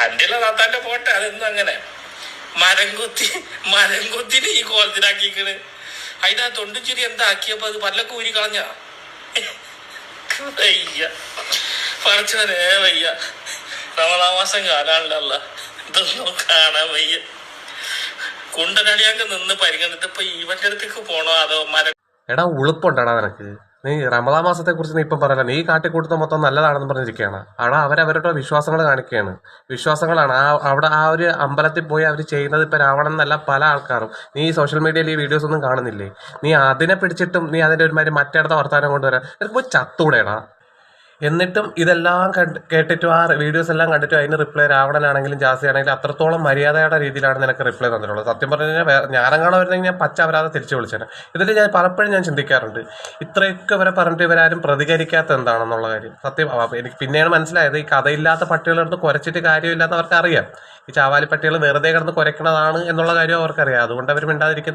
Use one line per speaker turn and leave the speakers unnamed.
അന്റെ താത്താന്റെ പോട്ടെ, അതൊന്നും അങ്ങനെ മരം കൊത്തിന് ഈ കോലത്തിലാക്കിക്കണ്. അതിനാ തൊണ്ടിച്ചിരി എന്താ ആക്കിയപ്പോ അത് പല്ലൊക്കെ ഊരി കളഞ്ഞ വയ്യ പഠിച്ചവനെ വയ്യ. റമദാൻ കാലാണല്ല, ഇതൊന്നും കാണാൻ വയ്യ. കുണ്ടനടിയാക്ക് നിന്ന് പരിഗണിട്ട് ഇപ്പൊ ഇവന്റെ അടുത്തേക്ക് പോണോ അതോ മരം?
എടാ ഉളുപ്പുണ്ടാടാ നിനക്ക്? നീ റമദാൻ മാസത്തെ കുറിച്ച് നീ ഇപ്പം പറയല, നീ കാട്ടിക്കൂട്ടുന്ന മൊത്തം നല്ലതാണെന്ന് പറഞ്ഞിരിക്കുകയാണ്. അവിടെ അവരവരുടെ വിശ്വാസങ്ങൾ കാണിക്കുകയാണ്. വിശ്വാസങ്ങളാണ് അവിടെ ആ ഒരു അമ്പലത്തിൽ പോയി അവർ ചെയ്യുന്നത്. ഇപ്പം രാവണൻ എന്നല്ല, പല ആൾക്കാരും. നീ സോഷ്യൽ മീഡിയയിൽ ഈ വീഡിയോസ് ഒന്നും കാണുന്നില്ലേ? നീ അതിനെ പിടിച്ചിട്ടും നീ അതിന്റെ ഒരുമാതിരി മറ്റേടത്തെ വർത്താനം കൊണ്ടുവരാൻ നിനക്ക് പോയി ചത്തൂടെടാ. എന്നിട്ടും ഇതെല്ലാം കേട്ടിട്ടും ആ വീഡിയോസ് എല്ലാം കണ്ടിട്ടും അതിന് റിപ്ലൈ രാവണനാണെങ്കിലും ജാസി ആണെങ്കിലും അത്രത്തോളം മര്യാദയുടെ രീതിയിലാണ് നിനക്ക് റിപ്ലൈ തന്നിട്ടുള്ളത്. സത്യം പറഞ്ഞു കഴിഞ്ഞാൽ ഞാനങ്ങാണോ വരുന്നെങ്കിൽ ഞാൻ പച്ച അവരാതെ തിരിച്ചു വിളിച്ചേനെ. ഇതിൽ ഞാൻ പലപ്പോഴും ഞാൻ ചിന്തിക്കാറുണ്ട്, ഇത്രയൊക്കെ ഇവരെ പറഞ്ഞിട്ട് ഇവരാരും പ്രതികരിക്കാത്ത എന്താണെന്നുള്ള കാര്യം. സത്യം എനിക്ക് പിന്നെയാണ് മനസ്സിലായത്, ഈ കഥയില്ലാത്ത പട്ടികളെടുത്ത് കുരച്ചിട്ട് കാര്യമില്ലാത്തവർക്ക് അറിയാം. ഈ ചാവാലി പട്ടികൾ വെറുതെ കിടന്ന് കുരയ്ക്കണതാണ് എന്നുള്ള കാര്യം അവർക്കറിയാം. അതുകൊണ്ട് അവർ മിണ്ടാതിരിക്കുന്നത്.